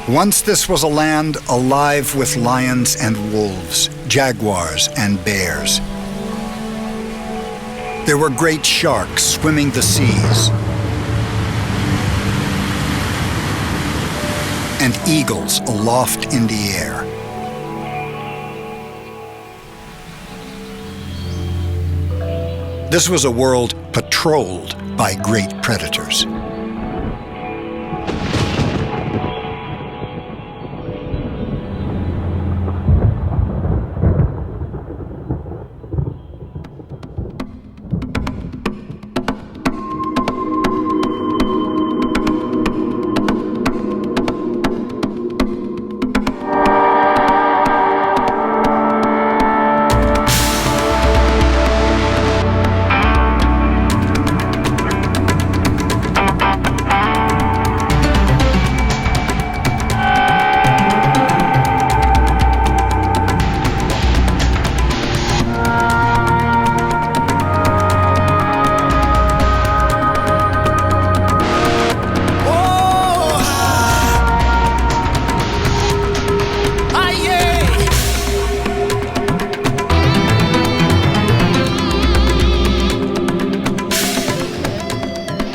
Once this was a land alive with lions and wolves, jaguars and bears. There were great sharks swimming the seas, and eagles aloft in the air. This was a world patrolled by great predators.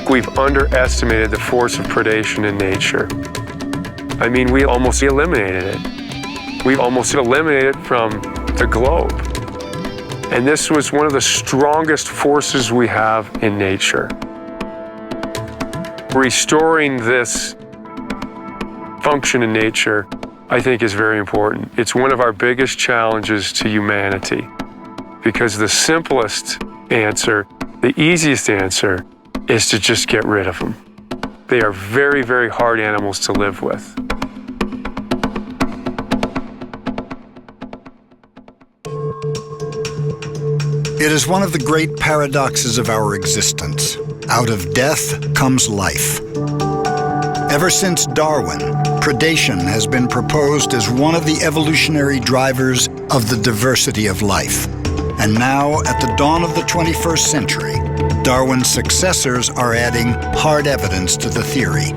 We've underestimated the force of predation in nature. I mean, we almost eliminated it. We've almost eliminated it from the globe. And this was one of the strongest forces we have in nature. Restoring this function in nature, I think, is very important. It's one of our biggest challenges to humanity, because the simplest answer, the easiest answer, is to just get rid of them. They are very, very hard animals to live with. It is one of the great paradoxes of our existence. Out of death comes life. Ever since Darwin, predation has been proposed as one of the evolutionary drivers of the diversity of life. And now, at the dawn of the 21st century, Darwin's successors are adding hard evidence to the theory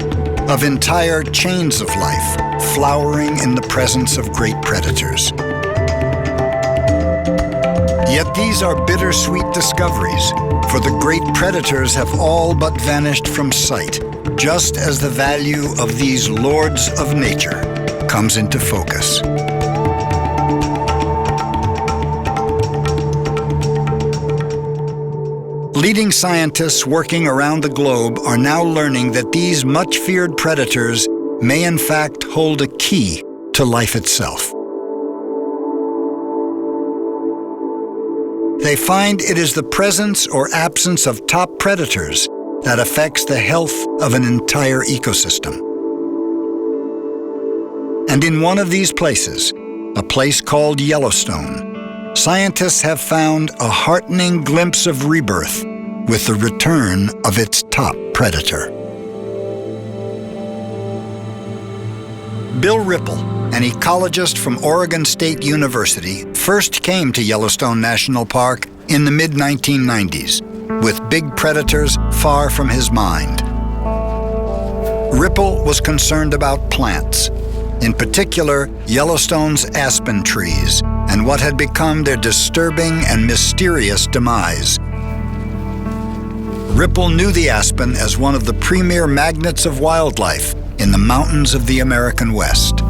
of entire chains of life flowering in the presence of great predators. Yet these are bittersweet discoveries, for the great predators have all but vanished from sight, just as the value of these lords of nature comes into focus. Leading scientists working around the globe are now learning that these much-feared predators may in fact hold a key to life itself. They find it is the presence or absence of top predators that affects the health of an entire ecosystem. And in one of these places, a place called Yellowstone, scientists have found a heartening glimpse of rebirth with the return of its top predator. Bill Ripple, an ecologist from Oregon State University, first came to Yellowstone National Park in the mid-1990s, with big predators far from his mind. Ripple was concerned about plants, in particular Yellowstone's aspen trees, and what had become their disturbing and mysterious demise. Ripple knew the aspen as one of the premier magnets of wildlife in the mountains of the American West.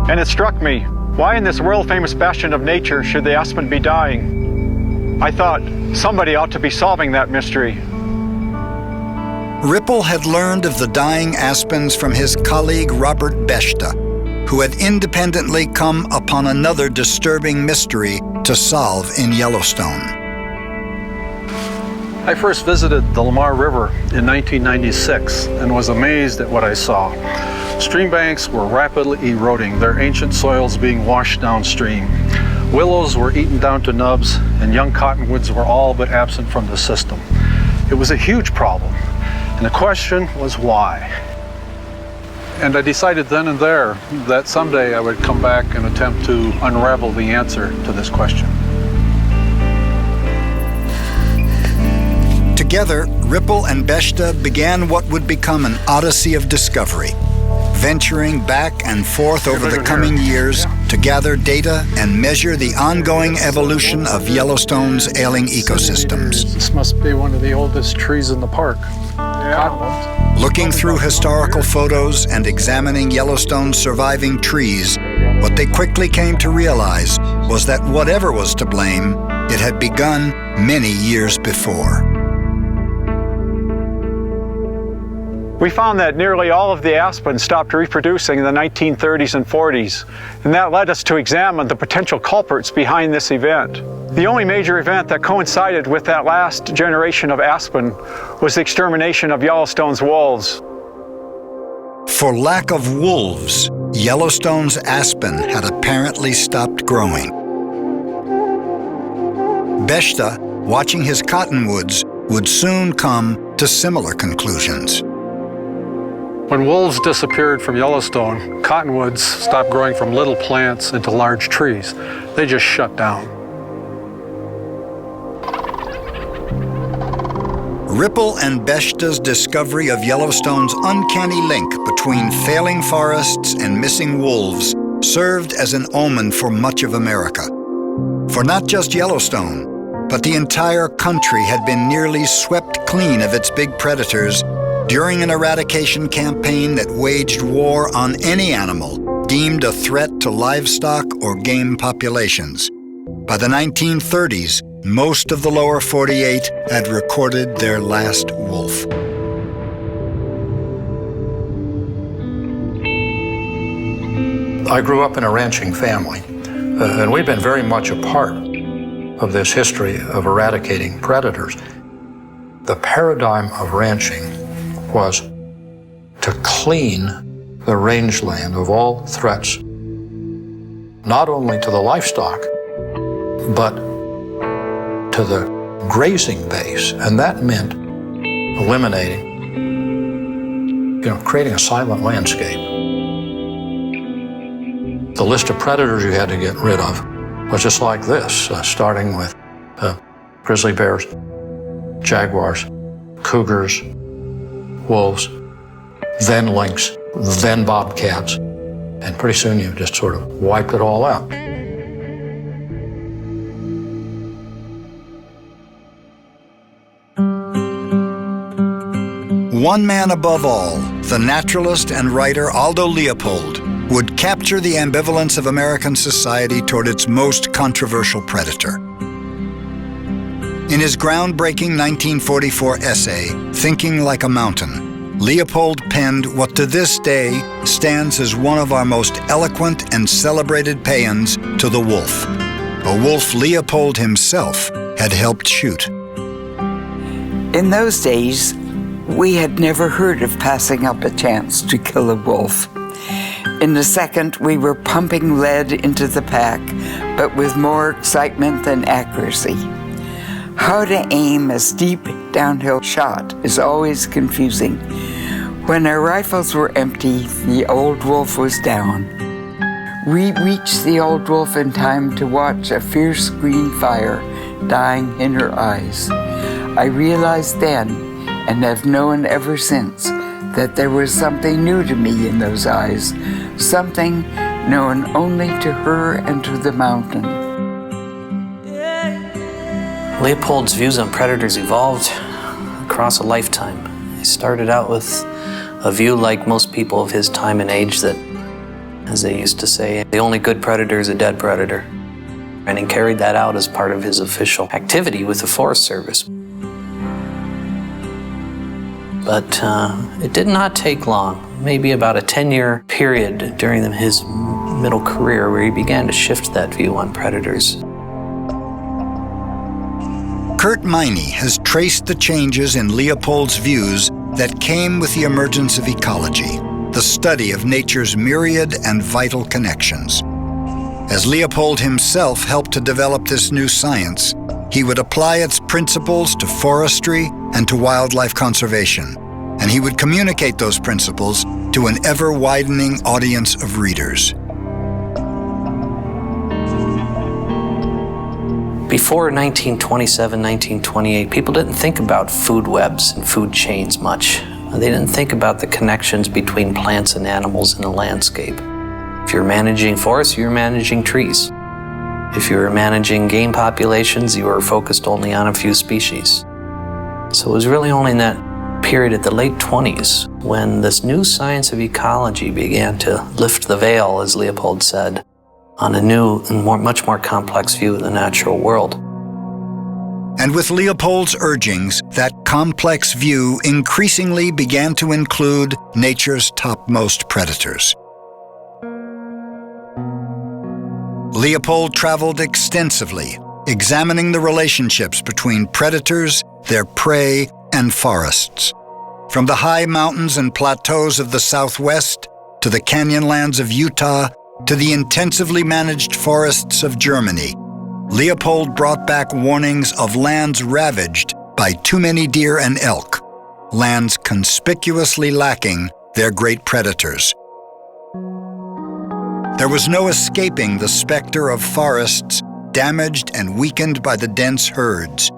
And it struck me, why in this world-famous bastion of nature should the aspen be dying? I thought, somebody ought to be solving that mystery. Ripple had learned of the dying aspens from his colleague Robert Beshta, who had independently come upon another disturbing mystery to solve in Yellowstone. I first visited the Lamar River in 1996 and was amazed at what I saw. Stream banks were rapidly eroding, their ancient soils being washed downstream. Willows were eaten down to nubs, and young cottonwoods were all but absent from the system. It was a huge problem, and the question was why. And I decided then and there that someday I would come back and attempt to unravel the answer to this question. Together, Ripple and Beshta began what would become an odyssey of discovery. venturing back and forth over the coming years to gather data and measure the ongoing evolution of Yellowstone's ailing ecosystems. This must be one of the oldest trees in the park. Cottonwoods. Looking through historical photos and examining Yellowstone's surviving trees, what they quickly came to realize was that whatever was to blame, it had begun many years before. We found that nearly all of the aspens stopped reproducing in the 1930s and 40s, and that led us to examine the potential culprits behind this event. The only major event that coincided with that last generation of aspen was the extermination of Yellowstone's wolves. For lack of wolves, Yellowstone's aspen had apparently stopped growing. Beshta, watching his cottonwoods, would soon come to similar conclusions. When wolves disappeared from Yellowstone, cottonwoods stopped growing from little plants into large trees. They just shut down. Ripple and Beshta's discovery of Yellowstone's uncanny link between failing forests and missing wolves served as an omen for much of America. For not just Yellowstone, but the entire country had been nearly swept clean of its big predators during an eradication campaign that waged war on any animal deemed a threat to livestock or game populations. By the 1930s, most of the lower 48 had recorded their last wolf. I grew up in a ranching family, and we've been very much a part of this history of eradicating predators. The paradigm of ranching was to clean the rangeland of all threats, not only to the livestock, but to the grazing base. And that meant eliminating, creating a silent landscape. The list of predators you had to get rid of was just like this, starting with grizzly bears, jaguars, cougars, wolves, then lynx, then bobcats, and pretty soon you just sort of wiped it all out. One man above all, the naturalist and writer Aldo Leopold, would capture the ambivalence of American society toward its most controversial predator. In his groundbreaking 1944 essay, Thinking Like a Mountain, Leopold penned what to this day stands as one of our most eloquent and celebrated paeans to the wolf, a wolf Leopold himself had helped shoot. In those days, we had never heard of passing up a chance to kill a wolf. In a second, we were pumping lead into the pack, but with more excitement than accuracy. How to aim a steep downhill shot is always confusing. When our rifles were empty, the old wolf was down. We reached the old wolf in time to watch a fierce green fire dying in her eyes. I realized then, and have known ever since, that there was something new to me in those eyes, something known only to her and to the mountain. Leopold's views on predators evolved across a lifetime. He started out with a view, like most people of his time and age, that, as they used to say, the only good predator is a dead predator. And he carried that out as part of his official activity with the Forest Service. But it did not take long, maybe about a 10-year period during his middle career, where he began to shift that view on predators. Kurt Miney has traced the changes in Leopold's views that came with the emergence of ecology, the study of nature's myriad and vital connections. As Leopold himself helped to develop this new science, he would apply its principles to forestry and to wildlife conservation, and he would communicate those principles to an ever-widening audience of readers. Before 1927, 1928, people didn't think about food webs and food chains much. They didn't think about the connections between plants and animals in the landscape. If you're managing forests, you're managing trees. If you were managing game populations, you were focused only on a few species. So it was really only in that period at the late 20s when this new science of ecology began to lift the veil, as Leopold said, on a new and much more complex view of the natural world. And with Leopold's urgings, that complex view increasingly began to include nature's topmost predators. Leopold traveled extensively, examining the relationships between predators, their prey, and forests. From the high mountains and plateaus of the Southwest, to the canyonlands of Utah, to the intensively managed forests of Germany, Leopold brought back warnings of lands ravaged by too many deer and elk, lands conspicuously lacking their great predators. There was no escaping the specter of forests damaged and weakened by the dense herds,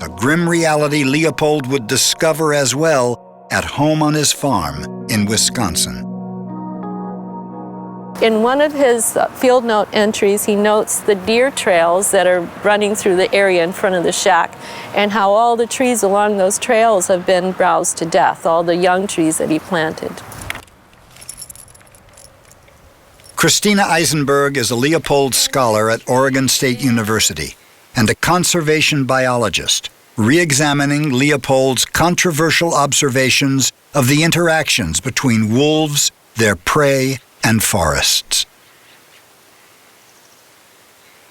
a grim reality Leopold would discover as well at home on his farm in Wisconsin. In one of his field note entries, he notes the deer trails that are running through the area in front of the shack and how all the trees along those trails have been browsed to death, all the young trees that he planted. Christina Eisenberg is a Leopold scholar at Oregon State University and a conservation biologist, re-examining Leopold's controversial observations of the interactions between wolves, their prey, and forests.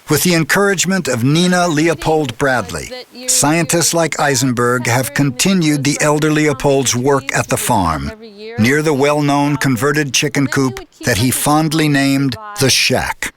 With the encouragement of Nina Leopold Bradley, scientists like Eisenberg have continued the elder Leopold's work at the farm, near the well-known converted chicken coop that he fondly named the Shack.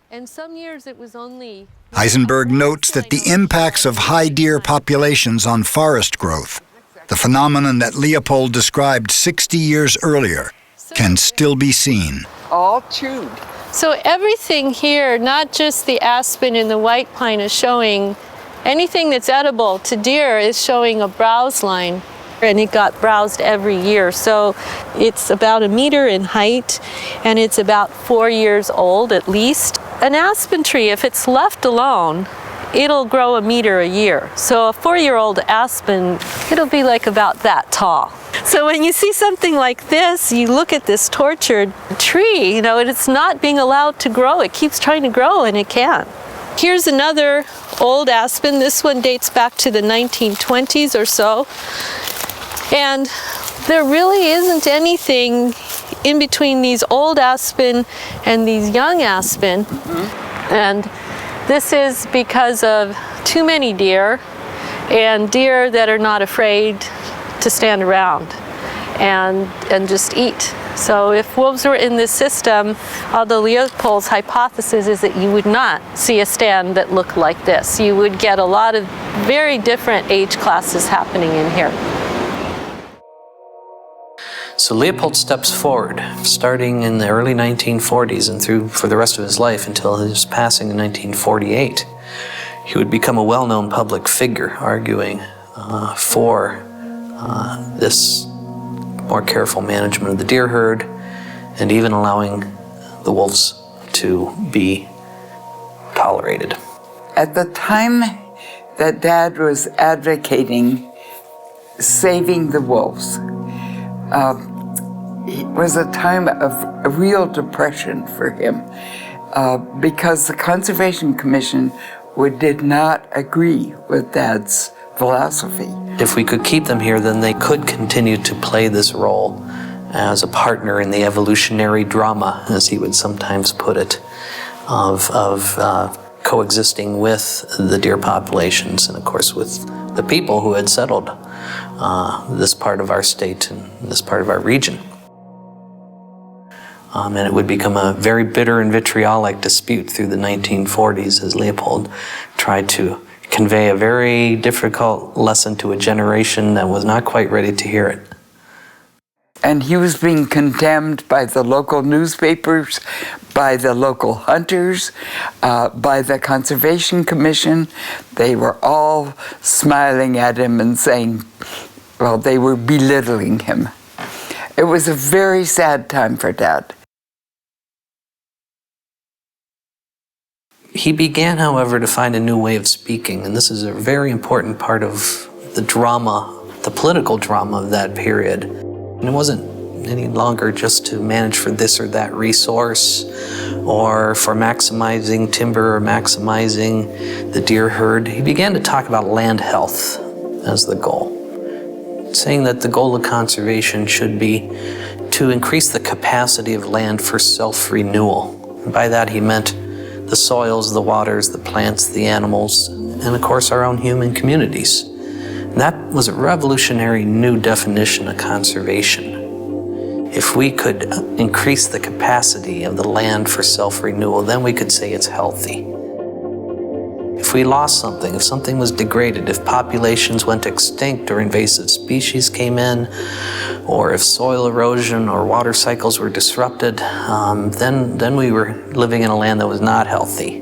Eisenberg notes that the impacts of high deer populations on forest growth, the phenomenon that Leopold described 60 years earlier, can still be seen. All chewed. So everything here, not just the aspen and the white pine, is showing anything that's edible to deer is showing a browse line. And it got browsed every year. So it's about 1 meter in height, and it's about 4 years old at least. An aspen tree, if it's left alone, it'll grow 1 meter a year. So a 4-year-old aspen, it'll be like about that tall. So when you see something like this, you look at this tortured tree, and it's not being allowed to grow. It keeps trying to grow, and it can't. Here's another old aspen. This one dates back to the 1920s or so. And there really isn't anything in between these old aspen and these young aspen. And this is because of too many deer, and deer that are not afraid to stand around and just eat. So if wolves were in this system, although Leopold's hypothesis is that you would not see a stand that looked like this. You would get a lot of very different age classes happening in here. So Leopold steps forward, starting in the early 1940s and through for the rest of his life until his passing in 1948. He would become a well-known public figure, arguing for this more careful management of the deer herd and even allowing the wolves to be tolerated. At the time that Dad was advocating saving the wolves, it was a time of a real depression for him because the Conservation Commission did not agree with Dad's philosophy. If we could keep them here, then they could continue to play this role as a partner in the evolutionary drama, as he would sometimes put it, of coexisting with the deer populations and, of course, with the people who had settled this part of our state and this part of our region. And it would become a very bitter and vitriolic dispute through the 1940s as Leopold tried to convey a very difficult lesson to a generation that was not quite ready to hear it. And he was being condemned by the local newspapers, by the local hunters, by the Conservation Commission. They were all smiling at him and saying, well, they were belittling him. It was a very sad time for Dad. He began, however, to find a new way of speaking, and this is a very important part of the drama, the political drama of that period. And it wasn't any longer just to manage for this or that resource, or for maximizing timber or maximizing the deer herd. He began to talk about land health as the goal, saying that the goal of conservation should be to increase the capacity of land for self-renewal. And by that he meant the soils, the waters, the plants, the animals, and of course our own human communities. And that was a revolutionary new definition of conservation. If we could increase the capacity of the land for self-renewal, then we could say it's healthy. If we lost something, if something was degraded, if populations went extinct or invasive species came in, or if soil erosion or water cycles were disrupted, then we were living in a land that was not healthy.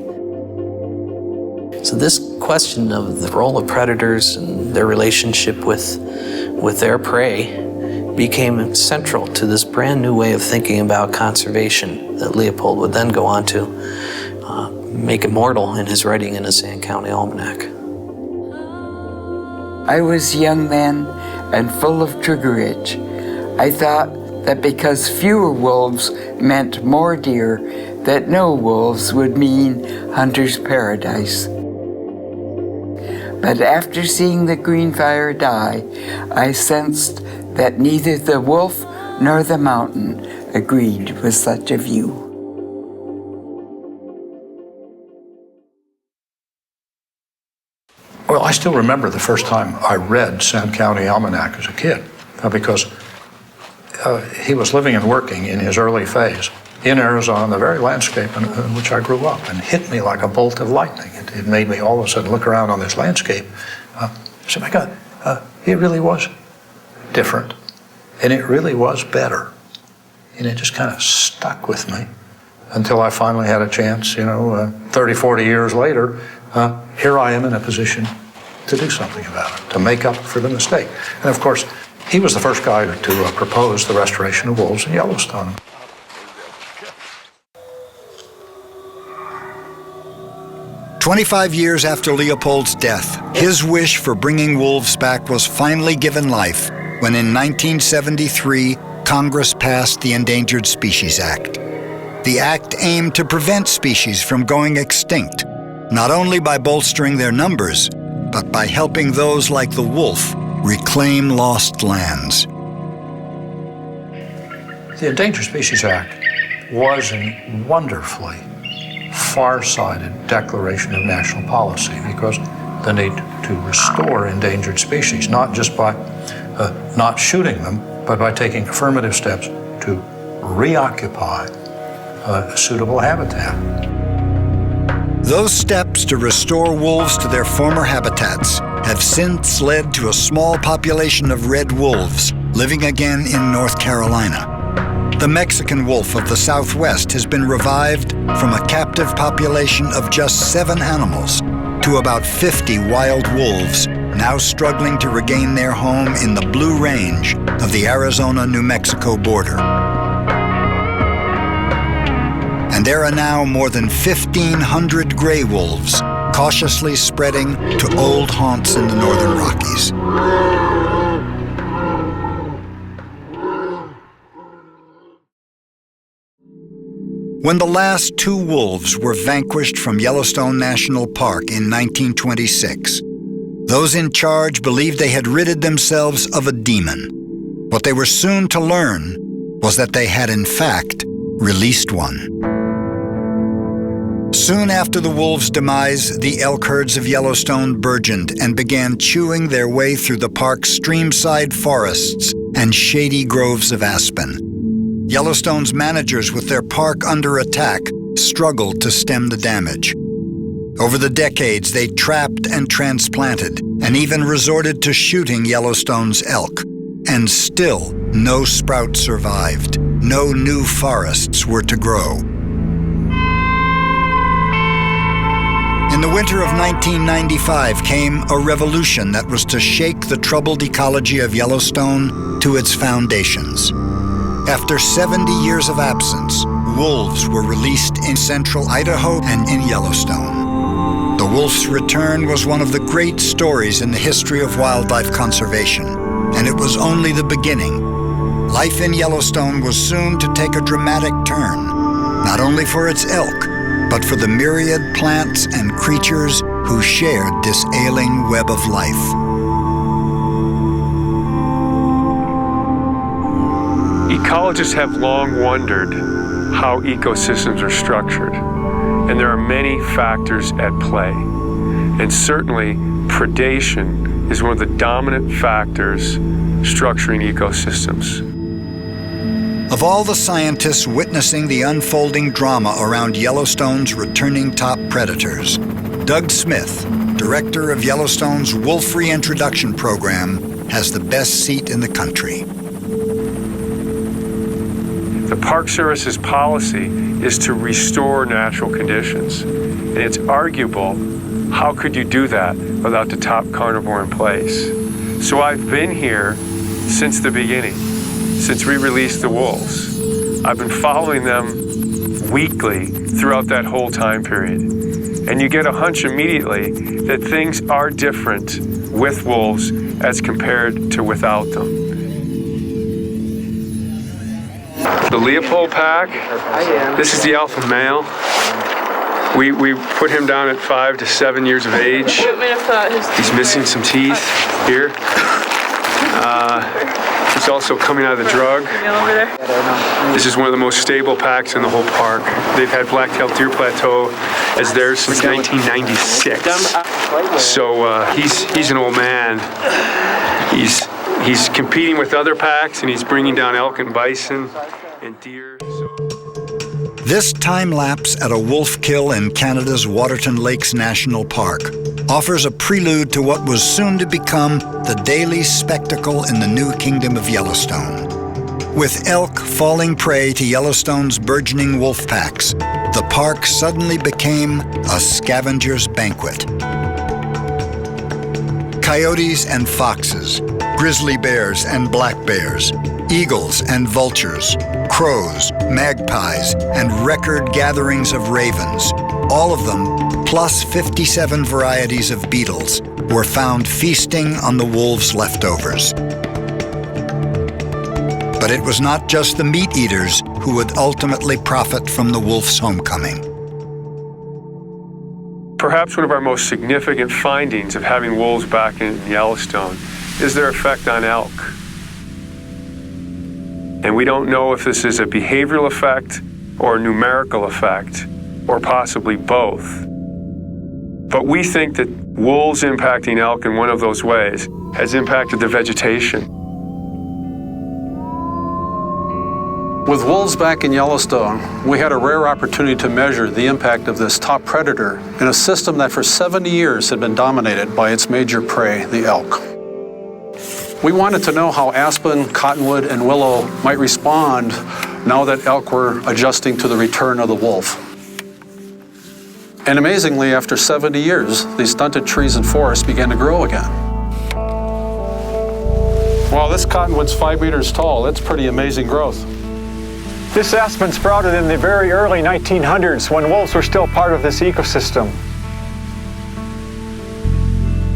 So this question of the role of predators and their relationship with their prey became central to this brand new way of thinking about conservation that Leopold would then go on to make immortal in his writing in the Sand County Almanac. I was a young man and full of trigger itch. I thought that because fewer wolves meant more deer, that no wolves would mean hunter's paradise. But after seeing the green fire die, I sensed that neither the wolf nor the mountain agreed with such a view. Well, I still remember the first time I read Sand County Almanac as a kid, because he was living and working in his early phase in Arizona, the very landscape in which I grew up, and hit me like a bolt of lightning. It made me all of a sudden look around on this landscape. I said, my God, it really was different, and it really was better. And it just kind of stuck with me until I finally had a chance, 30, 40 years later, here I am in a position to do something about it, to make up for the mistake. And of course, he was the first guy to propose the restoration of wolves in Yellowstone. "25 years after Leopold's death, his wish for bringing wolves back was finally given life when in 1973, Congress passed the Endangered Species Act. The act aimed to prevent species from going extinct, not only by bolstering their numbers, but by helping those like the wolf reclaim lost lands. The Endangered Species Act was a wonderfully far-sighted declaration of national policy, because the need to restore endangered species, not just by not shooting them, but by taking affirmative steps to reoccupy a suitable habitat. Those steps to restore wolves to their former habitats have since led to a small population of red wolves living again in North Carolina. The Mexican wolf of the Southwest has been revived from a captive population of just 7 animals to about 50 wild wolves now struggling to regain their home in the Blue Range of the Arizona-New Mexico border. And there are now more than 1,500 gray wolves cautiously spreading to old haunts in the northern Rockies. When the last 2 wolves were vanquished from Yellowstone National Park in 1926, those in charge believed they had ridded themselves of a demon. What they were soon to learn was that they had, in fact, released one. Soon after the wolves' demise, the elk herds of Yellowstone burgeoned and began chewing their way through the park's streamside forests and shady groves of aspen. Yellowstone's managers, with their park under attack, struggled to stem the damage. Over the decades, they trapped and transplanted, and even resorted to shooting Yellowstone's elk. And still, no sprout survived. No new forests were to grow. In the winter of 1995 came a revolution that was to shake the troubled ecology of Yellowstone to its foundations. After 70 years of absence, wolves were released in central Idaho and in Yellowstone. The wolf's return was one of the great stories in the history of wildlife conservation, and it was only the beginning. Life in Yellowstone was soon to take a dramatic turn, not only for its elk, but for the myriad plants and creatures who shared this ailing web of life. Ecologists have long wondered how ecosystems are structured, and there are many factors at play. And certainly, predation is one of the dominant factors structuring ecosystems. Of all the scientists witnessing the unfolding drama around Yellowstone's returning top predators, Doug Smith, director of Yellowstone's Wolf Reintroduction Program, has the best seat in the country. The Park Service's policy is to restore natural conditions. And it's arguable, how could you do that without the top carnivore in place? So I've been here since the beginning, since we released the wolves. I've been following them weekly throughout that whole time period. And you get a hunch immediately that things are different with wolves as compared to without them. The Leopold pack, this is the alpha male. We put him down at 5 to 7 years of age. He's missing some teeth here. He's also coming out of the drug. This is one of the most stable packs in the whole park. They've had black-tailed deer plateau as theirs since 1996. So he's an old man. He's competing with other packs, and he's bringing down elk and bison and deer. This time lapse at a wolf kill in Canada's Waterton Lakes National Park offers a prelude to what was soon to become the daily spectacle in the new kingdom of Yellowstone. With elk falling prey to Yellowstone's burgeoning wolf packs, the park suddenly became a scavenger's banquet. Coyotes and foxes, grizzly bears and black bears, eagles and vultures, crows, magpies, and record gatherings of ravens, all of them, plus 57 varieties of beetles, were found feasting on the wolves' leftovers. But it was not just the meat eaters who would ultimately profit from the wolf's homecoming. Perhaps one of our most significant findings of having wolves back in Yellowstone is their effect on elk. And we don't know if this is a behavioral effect or a numerical effect, or possibly both. But we think that wolves impacting elk in one of those ways has impacted the vegetation. With wolves back in Yellowstone, we had a rare opportunity to measure the impact of this top predator in a system that for 70 years had been dominated by its major prey, the elk. We wanted to know how aspen, cottonwood, and willow might respond now that elk were adjusting to the return of the wolf. And amazingly, after 70 years, these stunted trees and forests began to grow again. Wow, this cottonwood's 5 meters tall. That's pretty amazing growth. This aspen sprouted in the very early 1900s when wolves were still part of this ecosystem.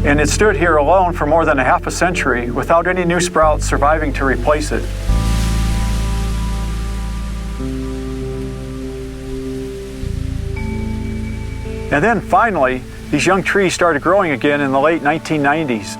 And it stood here alone for more than a half a century without any new sprouts surviving to replace it. And then finally, these young trees started growing again in the late 1990s.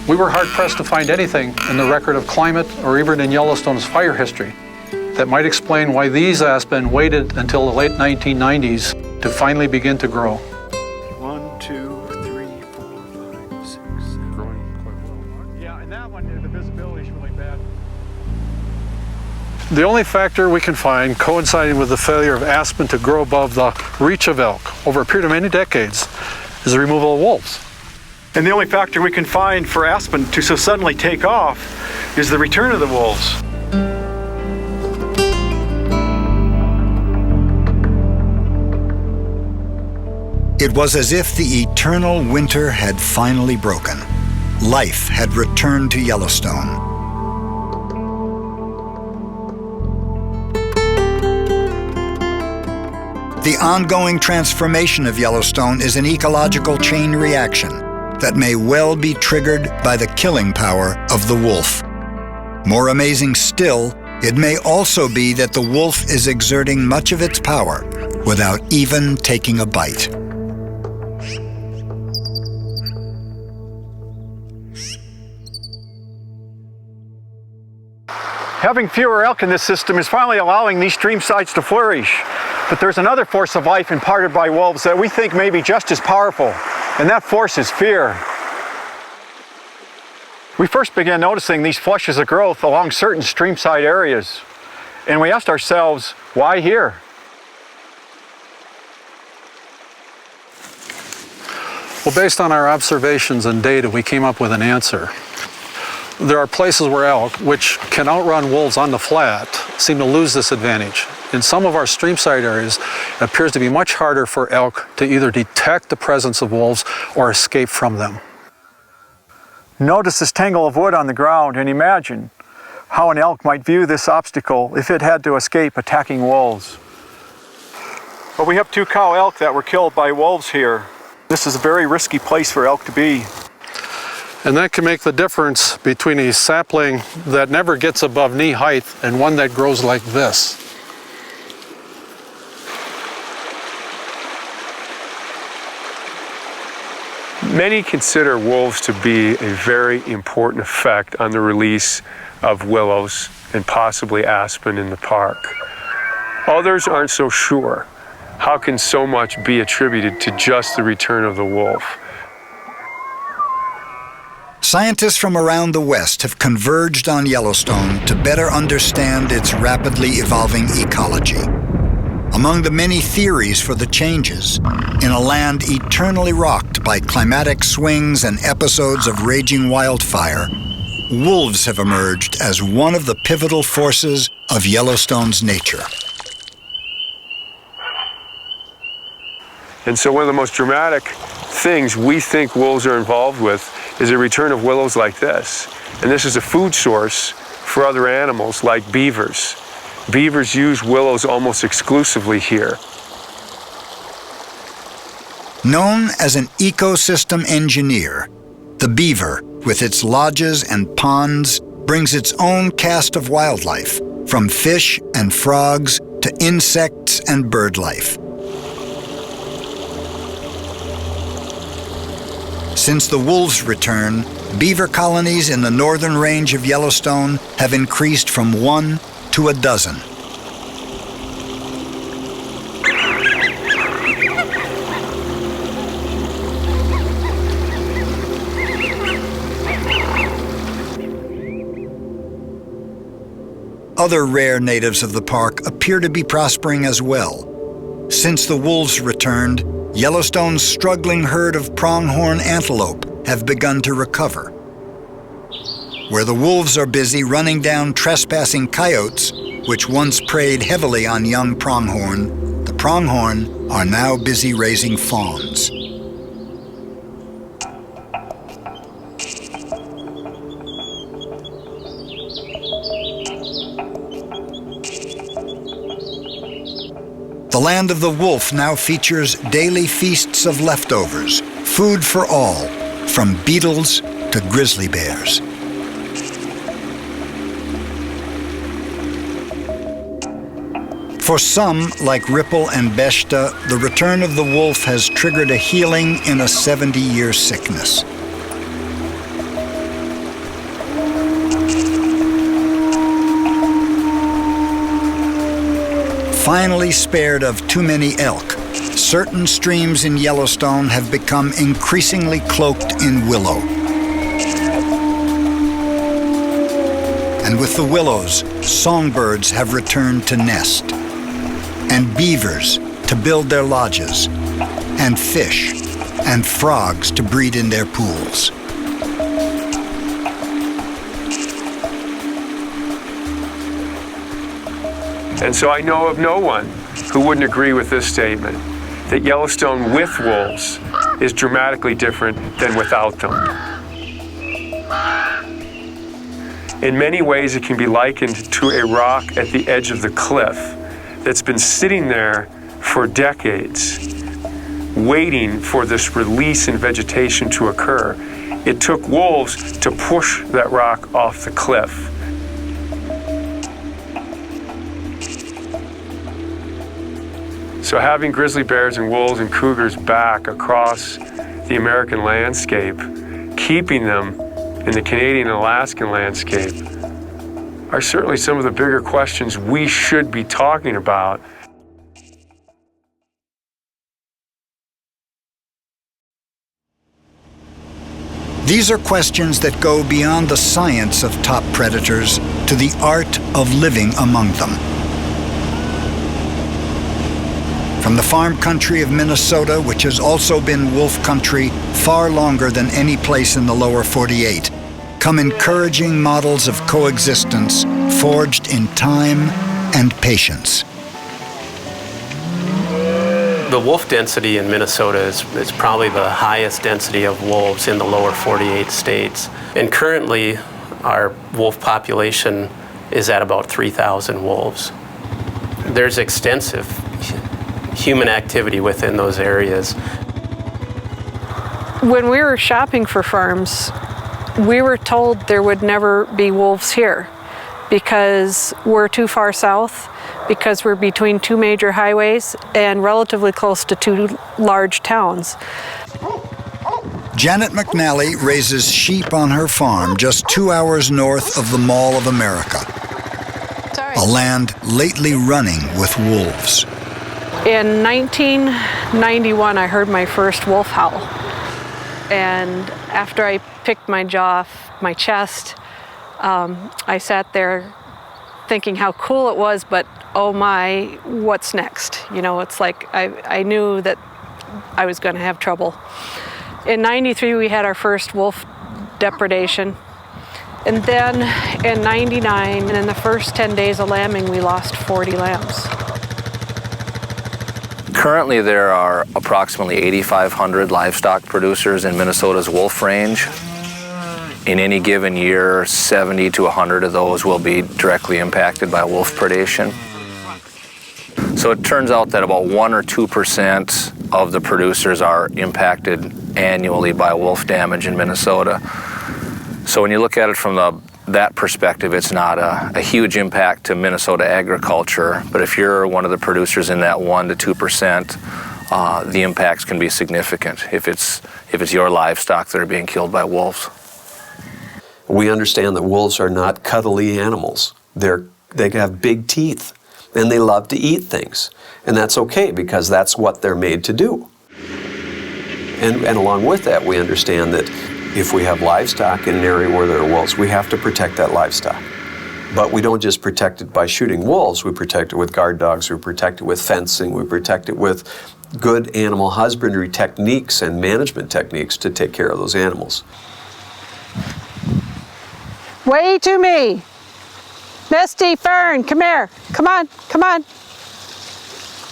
We were hard-pressed to find anything in the record of climate or even in Yellowstone's fire history that might explain why these aspen waited until the late 1990s to finally begin to grow. 1, 2, 3, 4, 5, 6, 7. Growing quite well. Yeah, and that one, the visibility is really bad. The only factor we can find coinciding with the failure of aspen to grow above the reach of elk over a period of many decades is the removal of wolves. And the only factor we can find for aspen to so suddenly take off is the return of the wolves. It was as if the eternal winter had finally broken. life had returned to Yellowstone. The ongoing transformation of Yellowstone is an ecological chain reaction that may well be triggered by the killing power of the wolf. More amazing still, it may also be that the wolf is exerting much of its power without even taking a bite. Having fewer elk in this system is finally allowing these stream sites to flourish. But there's another force of life imparted by wolves that we think may be just as powerful, and that force is fear. We first began noticing these flushes of growth along certain streamside areas, and we asked ourselves, why here? Well, based on our observations and data, we came up with an answer. There are places where elk, which can outrun wolves on the flat, seem to lose this advantage. In some of our streamside areas, it appears to be much harder for elk to either detect the presence of wolves or escape from them. Notice this tangle of wood on the ground and imagine how an elk might view this obstacle if it had to escape attacking wolves. But we have 2 cow elk that were killed by wolves here. This is a very risky place for elk to be. And that can make the difference between a sapling that never gets above knee height and one that grows like this. Many consider wolves to be a very important effect on the release of willows and possibly aspen in the park. Others aren't so sure. How can so much be attributed to just the return of the wolf? Scientists from around the West have converged on Yellowstone to better understand its rapidly evolving ecology. Among the many theories for the changes, in a land eternally rocked by climatic swings and episodes of raging wildfire, wolves have emerged as one of the pivotal forces of Yellowstone's nature. And so one of the most dramatic things we think wolves are involved with is a return of willows like this. And this is a food source for other animals like beavers. Beavers use willows almost exclusively here. Known as an ecosystem engineer, the beaver, with its lodges and ponds, brings its own cast of wildlife, from fish and frogs to insects and bird life. Since the wolves' return, beaver colonies in the northern range of Yellowstone have increased from 1 to 12. Other rare natives of the park appear to be prospering as well. Since the wolves returned, Yellowstone's struggling herd of pronghorn antelope have begun to recover. Where the wolves are busy running down trespassing coyotes, which once preyed heavily on young pronghorn, the pronghorn are now busy raising fawns. The land of the wolf now features daily feasts of leftovers, food for all, from beetles to grizzly bears. For some, like Ripple and Beshta, the return of the wolf has triggered a healing in a 70-year sickness. Finally spared of too many elk, certain streams in Yellowstone have become increasingly cloaked in willow. And with the willows, songbirds have returned to nest, and beavers to build their lodges, and fish and frogs to breed in their pools. And so I know of no one who wouldn't agree with this statement, that Yellowstone with wolves is dramatically different than without them. In many ways, it can be likened to a rock at the edge of the cliff that's been sitting there for decades, waiting for this release in vegetation to occur. It took wolves to push that rock off the cliff. So having grizzly bears and wolves and cougars back across the American landscape, keeping them in the Canadian and Alaskan landscape, are certainly some of the bigger questions we should be talking about. These are questions that go beyond the science of top predators to the art of living among them. From the farm country of Minnesota, which has also been wolf country far longer than any place in the lower 48, come encouraging models of coexistence forged in time and patience. The wolf density in Minnesota is probably the highest density of wolves in the lower 48 states. And currently, our wolf population is at about 3,000 wolves. There's extensive human activity within those areas. When we were shopping for farms, we were told there would never be wolves here because we're too far south, because we're between two major highways and relatively close to two large towns. Janet McNally raises sheep on her farm just 2 hours north of the Mall of America, a land lately running with wolves. In 1991, I heard my first wolf howl. And after I picked my jaw off my chest, I sat there thinking how cool it was, but oh my, what's next? You know, it's like I knew that I was going to have trouble. In 93, we had our first wolf depredation. And then in 99, and in the first 10 days of lambing, we lost 40 lambs. Currently, there are approximately 8,500 livestock producers in Minnesota's wolf range. In any given year, 70 to 100 of those will be directly impacted by wolf predation. So it turns out that about 1 or 2% of the producers are impacted annually by wolf damage in Minnesota. So when you look at it from that perspective, it's not a huge impact to Minnesota agriculture, but if you're one of the producers in that 1 to 2%, the impacts can be significant if it's your livestock that are being killed by wolves. We understand that wolves are not cuddly animals. They have big teeth, and they love to eat things, and that's okay because that's what they're made to do. And along with that, we understand that if we have livestock in an area where there are wolves, we have to protect that livestock. But we don't just protect it by shooting wolves, we protect it with guard dogs, we protect it with fencing, we protect it with good animal husbandry techniques and management techniques to take care of those animals. Way to me. Misty, Fern, come here. Come on, come on.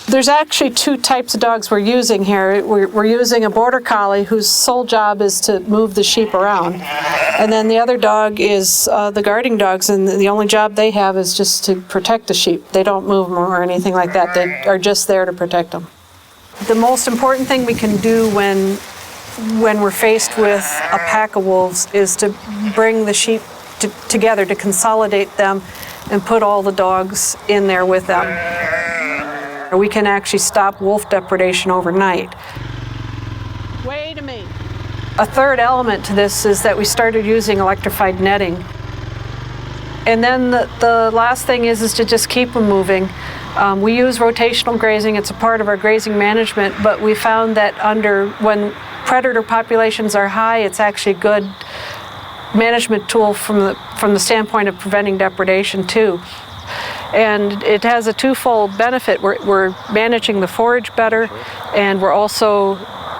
There's actually two types of dogs we're using here. We're using a border collie whose sole job is to move the sheep around. And then the other dog is the guarding dogs, and the only job they have is just to protect the sheep. They don't move them or anything like that. They are just there to protect them. The most important thing we can do when we're faced with a pack of wolves is to bring the sheep together, to consolidate them and put all the dogs in there with them. We can actually stop wolf depredation overnight. Wait a minute. A third element to this is that we started using electrified netting. And then the last thing is to just keep them moving. We use rotational grazing. It's a part of our grazing management, but we found that when predator populations are high, it's actually a good management tool from the standpoint of preventing depredation too. And it has a twofold benefit. We're managing the forage better, and we're also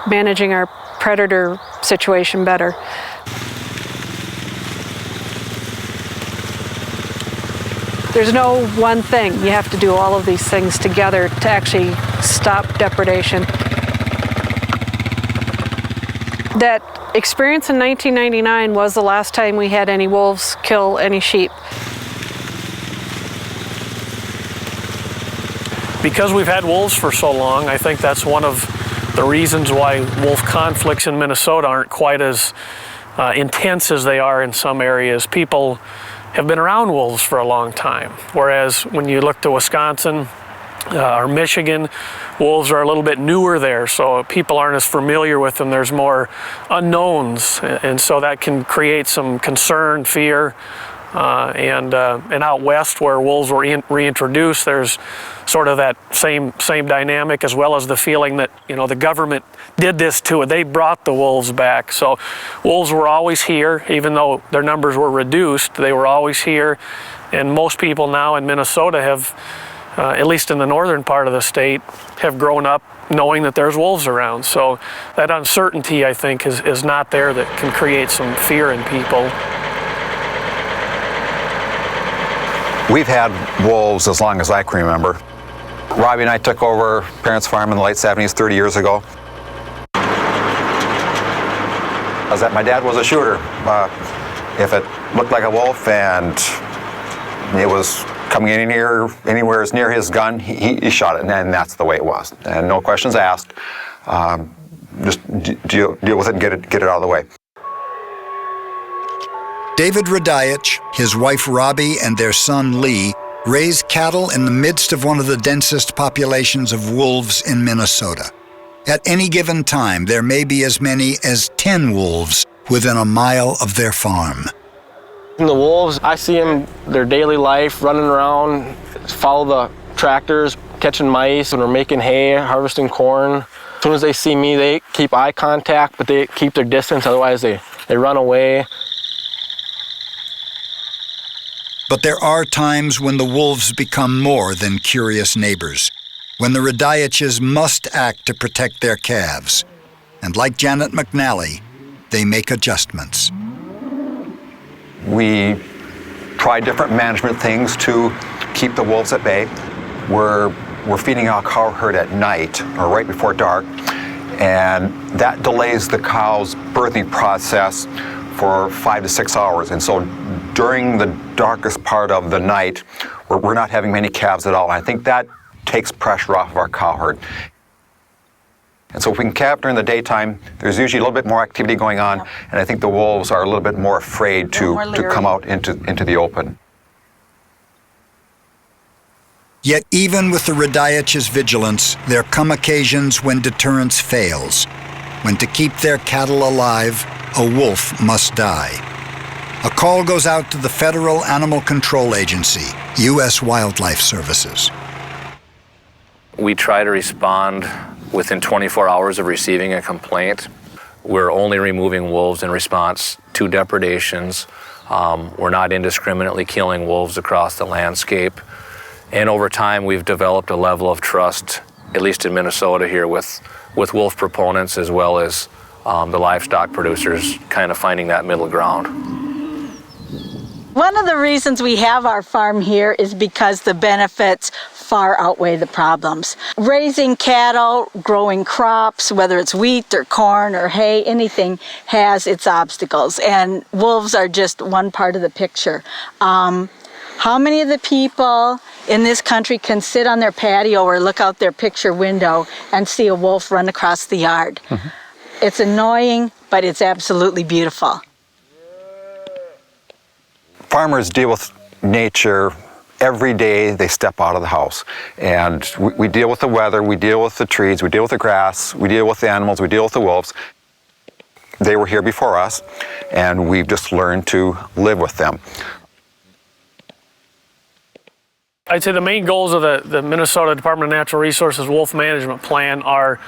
managing our predator situation better. There's no one thing. You have to do all of these things together to actually stop depredation. That experience in 1999 was the last time we had any wolves kill any sheep. Because we've had wolves for so long, I think that's one of the reasons why wolf conflicts in Minnesota aren't quite as intense as they are in some areas. People have been around wolves for a long time, whereas when you look to Wisconsin or Michigan, wolves are a little bit newer there, so people aren't as familiar with them. There's more unknowns, and so that can create some concern, fear. And out west, where wolves were reintroduced, there's sort of that same dynamic, as well as the feeling that, you know, the government did this to it. They brought the wolves back. So wolves were always here, even though their numbers were reduced. They were always here, and most people now in Minnesota have, at least in the northern part of the state, have grown up knowing that there's wolves around. So that uncertainty, I think, is not there, that can create some fear in people. We've had wolves as long as I can remember. Robbie and I took over parents' farm in the late 70s, 30 years ago. My dad was a shooter. If it looked like a wolf and it was coming in anywhere as near his gun, he shot it, and that's the way it was. And no questions asked. Just deal with it and get it out of the way. David Radayich, his wife Robbie, and their son Lee raise cattle in the midst of one of the densest populations of wolves in Minnesota. At any given time, there may be as many as 10 wolves within a mile of their farm. And the wolves, I see them, their daily life, running around, follow the tractors, catching mice, and we're making hay, harvesting corn. As soon as they see me, they keep eye contact, but they keep their distance, otherwise they run away. But there are times when the wolves become more than curious neighbors, when the Radayiches must act to protect their calves. And like Janet McNally, they make adjustments. We try different management things to keep the wolves at bay. We're feeding our cow herd at night, or right before dark, and that delays the cow's birthing process for 5 to 6 hours. And so during the darkest part of the night, we're not having many calves at all. And I think that takes pressure off of our cow herd. And so if we can calve during the daytime, there's usually a little bit more activity going on, and I think the wolves are a little bit more afraid to come out into the open. Yet even with the Radayiches' vigilance, there come occasions when deterrence fails, when to keep their cattle alive, a wolf must die. A call goes out to the Federal Animal Control Agency, U.S. Wildlife Services. We try to respond within 24 hours of receiving a complaint. We're only removing wolves in response to depredations. We're not indiscriminately killing wolves across the landscape. And over time, we've developed a level of trust, at least in Minnesota here, with wolf proponents as well as the livestock producers, kind of finding that middle ground. One of the reasons we have our farm here is because the benefits far outweigh the problems. Raising cattle, growing crops, whether it's wheat or corn or hay, anything has its obstacles, and wolves are just one part of the picture. How many of the people in this country can sit on their patio or look out their picture window and see a wolf run across the yard? Mm-hmm. It's annoying, but it's absolutely beautiful. Farmers deal with nature every day they step out of the house. And we deal with the weather, we deal with the trees, we deal with the grass, we deal with the animals, we deal with the wolves. They were here before us, and we've just learned to live with them. I'd say the main goals of the Minnesota Department of Natural Resources Wolf Management Plan are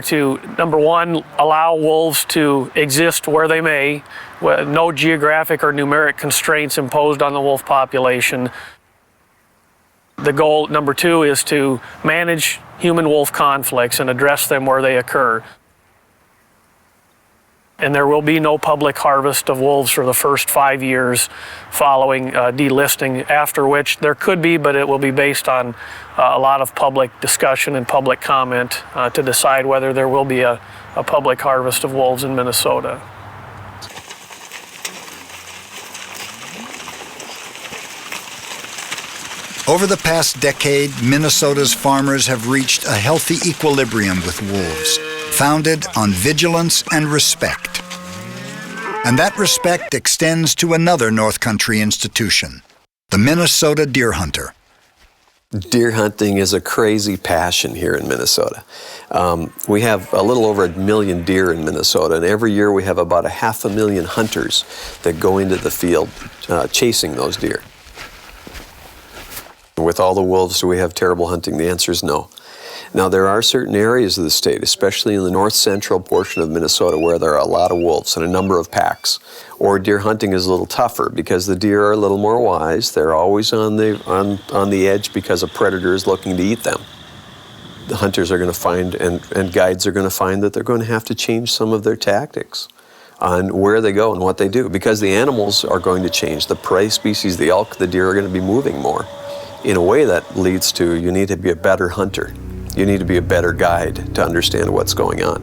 to, number one, allow wolves to exist where they may, with no geographic or numeric constraints imposed on the wolf population. The goal, number two, is to manage human-wolf conflicts and address them where they occur. And there will be no public harvest of wolves for the first 5 years following delisting, after which there could be, but it will be based on a lot of public discussion and public comment to decide whether there will be a public harvest of wolves in Minnesota. Over the past decade, Minnesota's farmers have reached a healthy equilibrium with wolves, founded on vigilance and respect. And that respect extends to another North Country institution, the Minnesota deer hunter. Deer hunting is a crazy passion here in Minnesota. We have a little over 1 million deer in Minnesota, and every year we have about 500,000 hunters that go into the field chasing those deer. With all the wolves, do we have terrible hunting? The answer is no. Now, there are certain areas of the state, especially in the north central portion of Minnesota, where there are a lot of wolves and a number of packs. Or deer hunting is a little tougher because the deer are a little more wise. They're always on the edge because a predator is looking to eat them. The hunters are going to find, and guides are going to find that they're going to have to change some of their tactics on where they go and what they do, because the animals are going to change. The prey species, the elk, the deer are going to be moving more. In a way that leads to, you need to be a better hunter. You need to be a better guide to understand what's going on.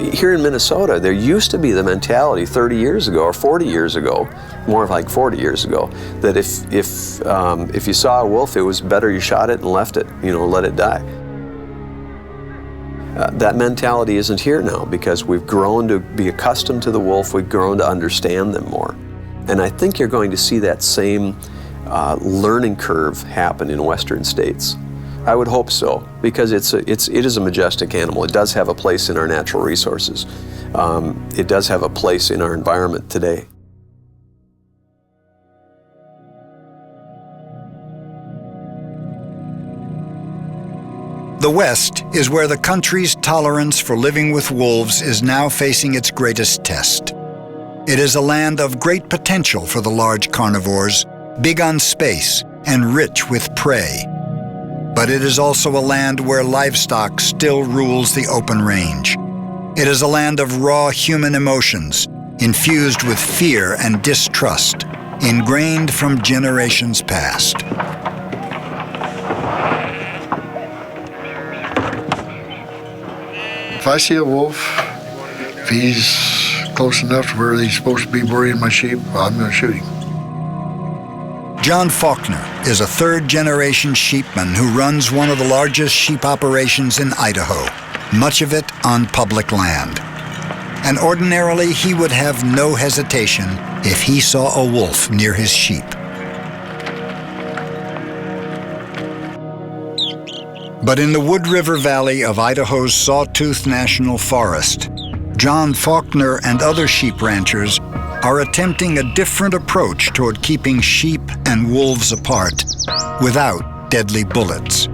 Here in Minnesota, there used to be the mentality 30 years ago or 40 years ago, more like 40 years ago, that if you saw a wolf, it was better you shot it and left it, let it die. That mentality isn't here now because we've grown to be accustomed to the wolf, we've grown to understand them more. And I think you're going to see that same learning curve happen in Western states. I would hope so, because it is a majestic animal. It does have a place in our natural resources. It does have a place in our environment today. The West is where the country's tolerance for living with wolves is now facing its greatest test. It is a land of great potential for the large carnivores, big on space and rich with prey. But it is also a land where livestock still rules the open range. It is a land of raw human emotions, infused with fear and distrust, ingrained from generations past. If I see a wolf, if he's close enough to where he's supposed to be burying my sheep, I'm going to shoot him. John Faulkner is a third-generation sheepman who runs one of the largest sheep operations in Idaho, much of it on public land. And ordinarily, he would have no hesitation if he saw a wolf near his sheep. But in the Wood River Valley of Idaho's Sawtooth National Forest, John Faulkner and other sheep ranchers are attempting a different approach toward keeping sheep and wolves apart without deadly bullets.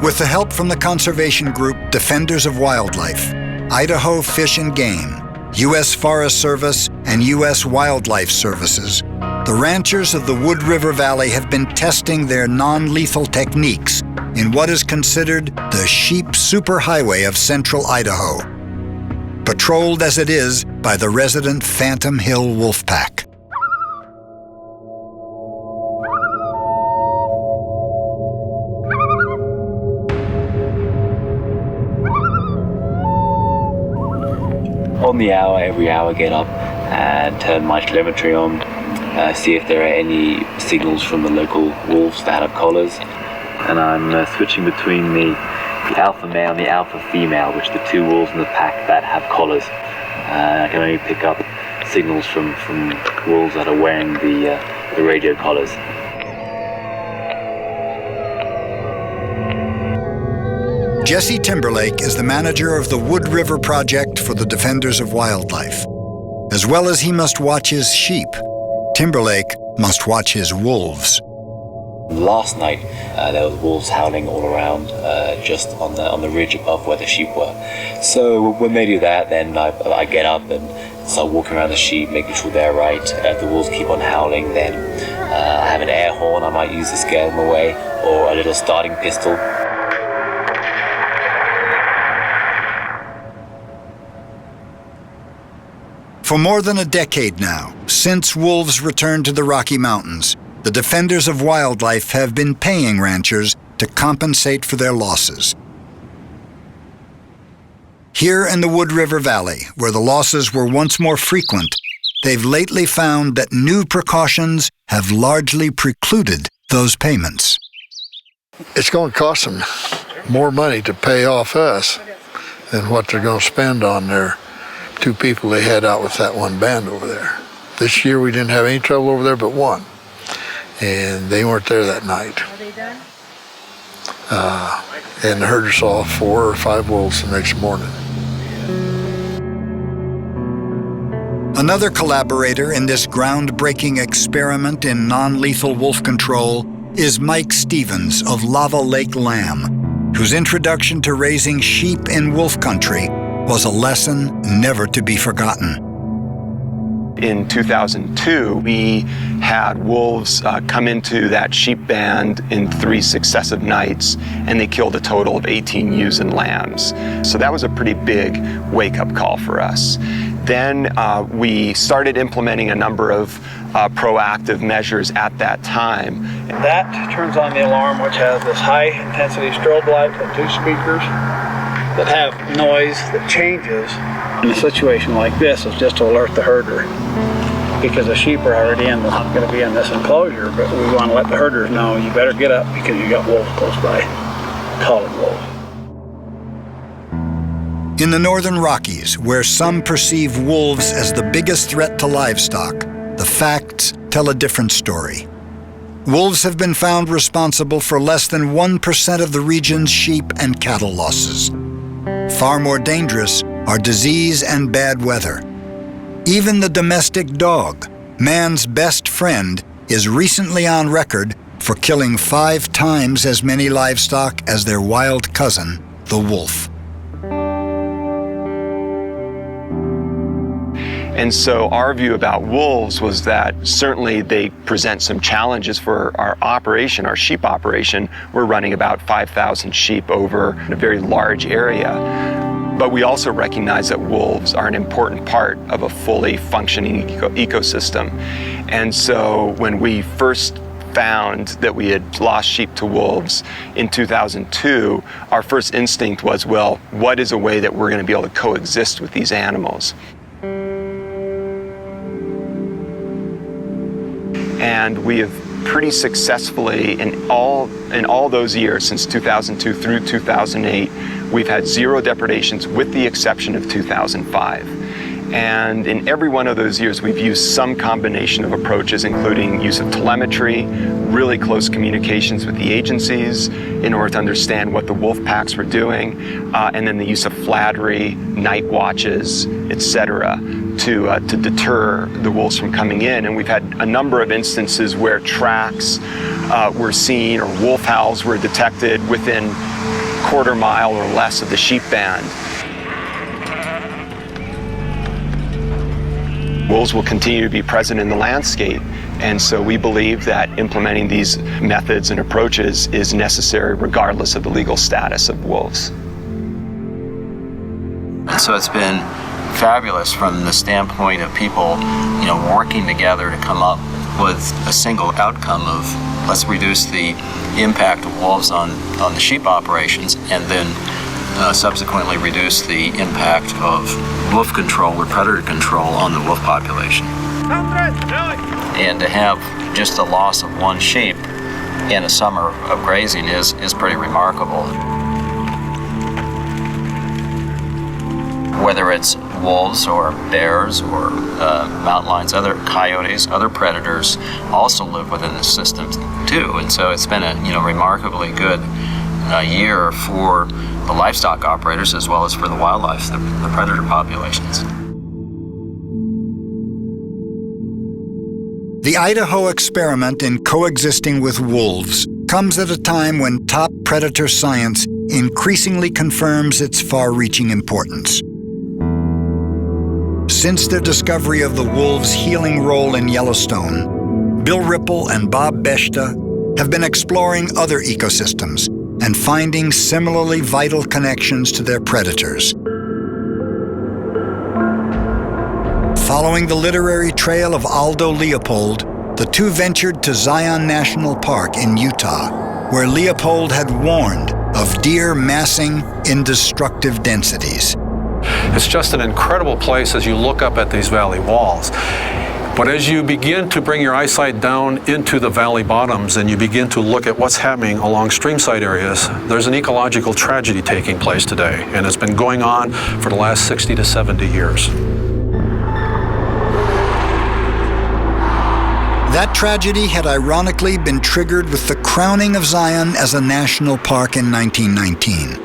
With the help from the conservation group Defenders of Wildlife, Idaho Fish and Game, U.S. Forest Service, and U.S. Wildlife Services, the ranchers of the Wood River Valley have been testing their non-lethal techniques in what is considered the sheep superhighway of central Idaho, patrolled as it is by the resident Phantom Hill wolf pack. On the hour, every hour, get up and turn my telemetry on, see if there are any signals from the local wolves that have collars. And I'm switching between the alpha male and the alpha female, which are the two wolves in the pack that have collars. I can only pick up signals from wolves that are wearing the radio collars. Jesse Timberlake is the manager of the Wood River Project for the Defenders of Wildlife. As well as he must watch his sheep, Timberlake must watch his wolves. Last night, there was wolves howling all around, just on the ridge above where the sheep were. So when they do that, then I get up and start walking around the sheep, making sure they're right. If the wolves keep on howling, then I have an air horn I might use to scare them away, or a little starting pistol. For more than a decade now, since wolves returned to the Rocky Mountains, the defenders of wildlife have been paying ranchers to compensate for their losses. Here in the Wood River Valley, where the losses were once more frequent, they've lately found that new precautions have largely precluded those payments. It's going to cost them more money to pay off us than what they're going to spend on their 2 people they had out with that one band over there. This year we didn't have any trouble over there but one, and they weren't there that night. Are they done? And the herder saw 4 or 5 wolves the next morning. Another collaborator in this groundbreaking experiment in non-lethal wolf control is Mike Stevens of Lava Lake Lamb, whose introduction to raising sheep in wolf country was a lesson never to be forgotten. In 2002, we had wolves come into that sheep band in 3 successive nights, and they killed a total of 18 ewes and lambs. So that was a pretty big wake-up call for us. Then we started implementing a number of proactive measures at that time. That turns on the alarm, which has this high-intensity strobe light and 2 speakers that have noise that changes. In a situation like this, it's just to alert the herder, because the sheep are already not going to be in this enclosure, but we want to let the herders know, you better get up because you got wolves close by, collared wolves. In the northern Rockies, where some perceive wolves as the biggest threat to livestock, the facts tell a different story. Wolves have been found responsible for less than 1% of the region's sheep and cattle losses. Far more dangerous are disease and bad weather. Even the domestic dog, man's best friend, is recently on record for killing 5 times as many livestock as their wild cousin, the wolf. And so our view about wolves was that certainly they present some challenges for our operation, our sheep operation. We're running about 5,000 sheep over a very large area. But we also recognize that wolves are an important part of a fully functioning ecosystem. And so when we first found that we had lost sheep to wolves in 2002, our first instinct was, well, what is a way that we're going to be able to coexist with these animals? And we have pretty successfully, in all those years, since 2002 through 2008, we've had 0 depredations with the exception of 2005. And in every one of those years, we've used some combination of approaches, including use of telemetry, really close communications with the agencies in order to understand what the wolf packs were doing, and then the use of flattery, night watches, etc., to deter the wolves from coming in. And we've had a number of instances where tracks were seen or wolf howls were detected within quarter mile or less of the sheep band. Wolves will continue to be present in the landscape, and so we believe that implementing these methods and approaches is necessary regardless of the legal status of wolves. And so it's been fabulous from the standpoint of people, working together to come up with a single outcome of let's reduce the impact of wolves on the sheep operations, and then subsequently reduce the impact of wolf control or predator control on the wolf population. And to have just the loss of 1 sheep in a summer of grazing is pretty remarkable. Whether it's wolves or bears or mountain lions, other coyotes, other predators also live within the system too. And so it's been a remarkably good year for the livestock operators as well as for the wildlife, the predator populations. The Idaho experiment in coexisting with wolves comes at a time when top predator science increasingly confirms its far-reaching importance. Since their discovery of the wolves' healing role in Yellowstone, Bill Ripple and Bob Beshta have been exploring other ecosystems and finding similarly vital connections to their predators. Following the literary trail of Aldo Leopold, the two ventured to Zion National Park in Utah, where Leopold had warned of deer massing in destructive densities. It's just an incredible place as you look up at these valley walls. But as you begin to bring your eyesight down into the valley bottoms and you begin to look at what's happening along streamside areas, there's an ecological tragedy taking place today, and it's been going on for the last 60 to 70 years. That tragedy had ironically been triggered with the crowning of Zion as a national park in 1919.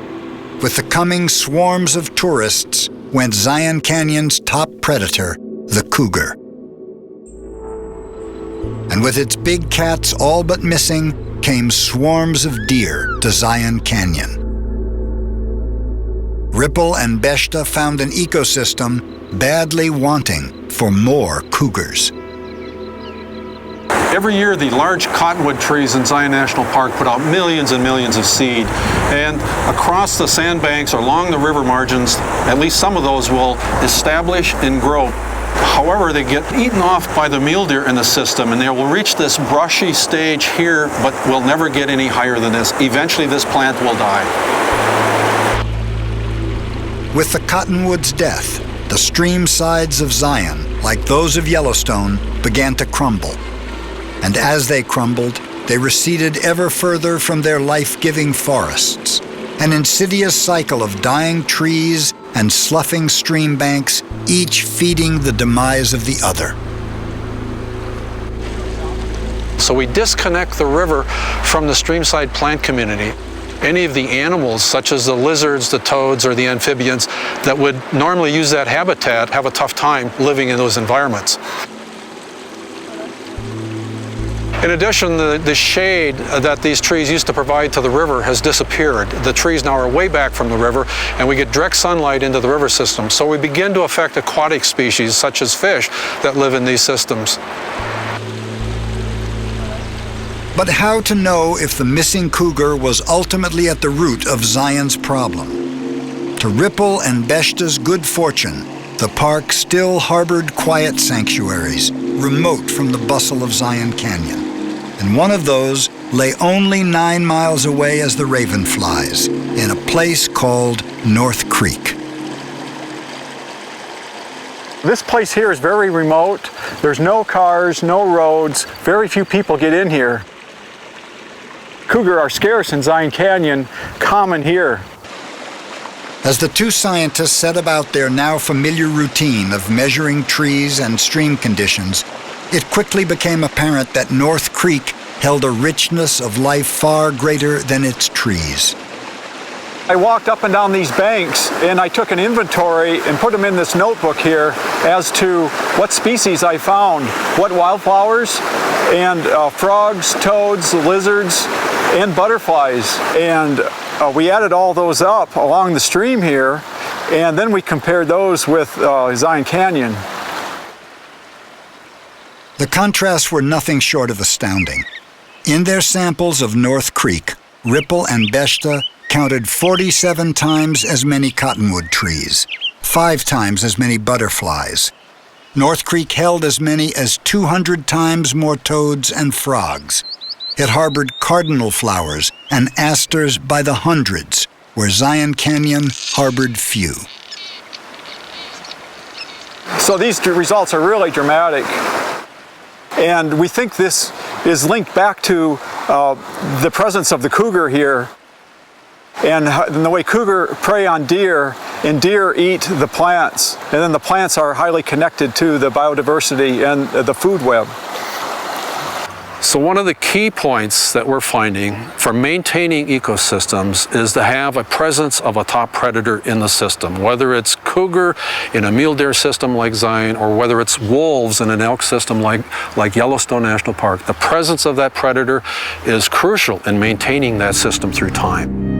With the coming swarms of tourists went Zion Canyon's top predator, the cougar. And with its big cats all but missing, came swarms of deer to Zion Canyon. Ripple and Beshta found an ecosystem badly wanting for more cougars. Every year, the large cottonwood trees in Zion National Park put out millions and millions of seed. And across the sandbanks or along the river margins, at least some of those will establish and grow. However, they get eaten off by the mule deer in the system, and they will reach this brushy stage here, but will never get any higher than this. Eventually, this plant will die. With the cottonwood's death, the stream sides of Zion, like those of Yellowstone, began to crumble. And as they crumbled, they receded ever further from their life-giving forests, an insidious cycle of dying trees and sloughing stream banks, each feeding the demise of the other. So we disconnect the river from the streamside plant community. Any of the animals, such as the lizards, the toads, or the amphibians that would normally use that habitat have a tough time living in those environments. In addition, the shade that these trees used to provide to the river has disappeared. The trees now are way back from the river, and we get direct sunlight into the river system. So we begin to affect aquatic species, such as fish, that live in these systems. But how to know if the missing cougar was ultimately at the root of Zion's problem? To Ripple and Beshta's good fortune, the park still harbored quiet sanctuaries, remote from the bustle of Zion Canyon. And one of those lay only 9 miles away as the raven flies, in a place called North Creek. This place here is very remote. There's no cars, no roads. Very few people get in here. Cougar are scarce in Zion Canyon, common here. As the two scientists set about their now familiar routine of measuring trees and stream conditions, it quickly became apparent that North Creek held a richness of life far greater than its trees. I walked up and down these banks and I took an inventory and put them in this notebook here as to what species I found, what wildflowers, and frogs, toads, lizards, and butterflies. And we added all those up along the stream here, and then we compared those with Zion Canyon. The contrasts were nothing short of astounding. In their samples of North Creek, Ripple and Beshta counted 47 times as many cottonwood trees, 5 times as many butterflies. North Creek held as many as 200 times more toads and frogs. It harbored cardinal flowers and asters by the hundreds, where Zion Canyon harbored few. So these results are really dramatic. And we think this is linked back to the presence of the cougar here, and the way cougar prey on deer, and deer eat the plants, and then the plants are highly connected to the biodiversity and the food web. So one of the key points that we're finding for maintaining ecosystems is to have a presence of a top predator in the system, whether it's cougar in a mule deer system like Zion, or whether it's wolves in an elk system like Yellowstone National Park. The presence of that predator is crucial in maintaining that system through time.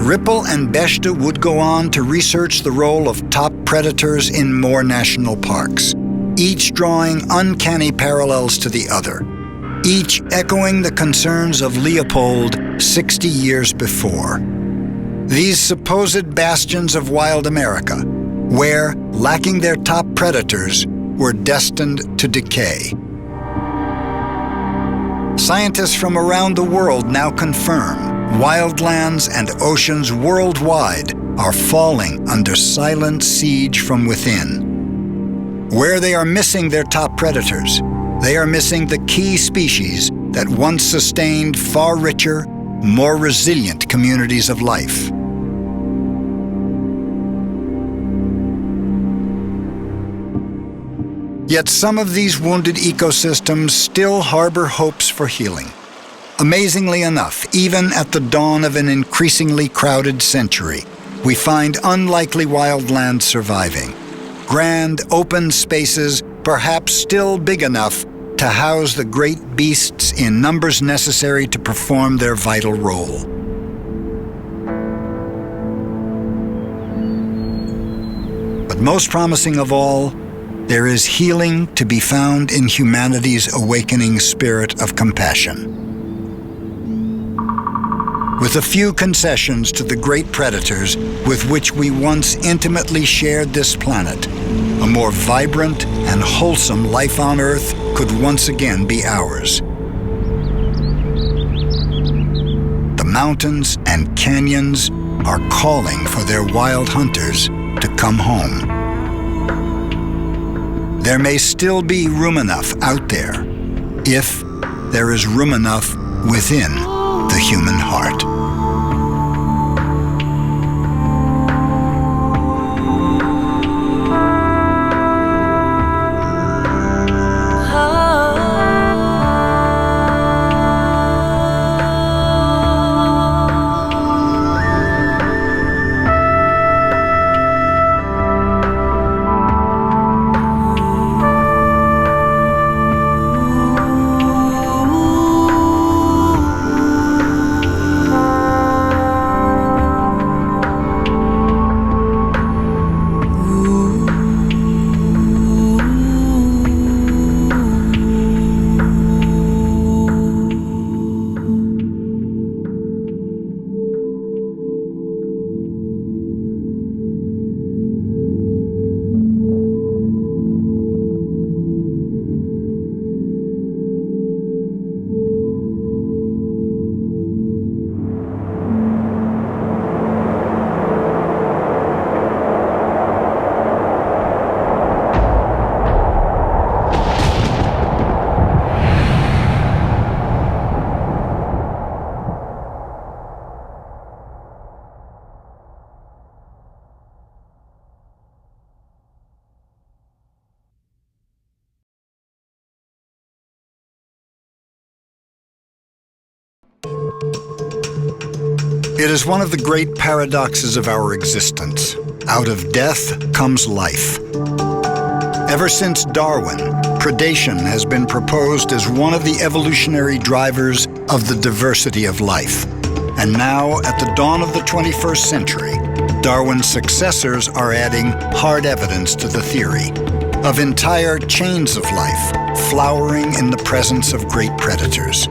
Ripple and Bechta would go on to research the role of top predators in more national parks, each drawing uncanny parallels to the other, each echoing the concerns of Leopold 60 years before. These supposed bastions of wild America, where, lacking their top predators, were destined to decay. Scientists from around the world now confirm wildlands and oceans worldwide are falling under silent siege from within. Where they are missing their top predators, they are missing the key species that once sustained far richer, more resilient communities of life. Yet some of these wounded ecosystems still harbor hopes for healing. Amazingly enough, even at the dawn of an increasingly crowded century, we find unlikely wildlands surviving. Grand, open spaces, perhaps still big enough to house the great beasts in numbers necessary to perform their vital role. But most promising of all, there is healing to be found in humanity's awakening spirit of compassion. With a few concessions to the great predators with which we once intimately shared this planet, a more vibrant and wholesome life on Earth could once again be ours. The mountains and canyons are calling for their wild hunters to come home. There may still be room enough out there, if there is room enough within the human heart. It is one of the great paradoxes of our existence. Out of death comes life. Ever since Darwin, predation has been proposed as one of the evolutionary drivers of the diversity of life. And now, at the dawn of the 21st century, Darwin's successors are adding hard evidence to the theory of entire chains of life flowering in the presence of great predators.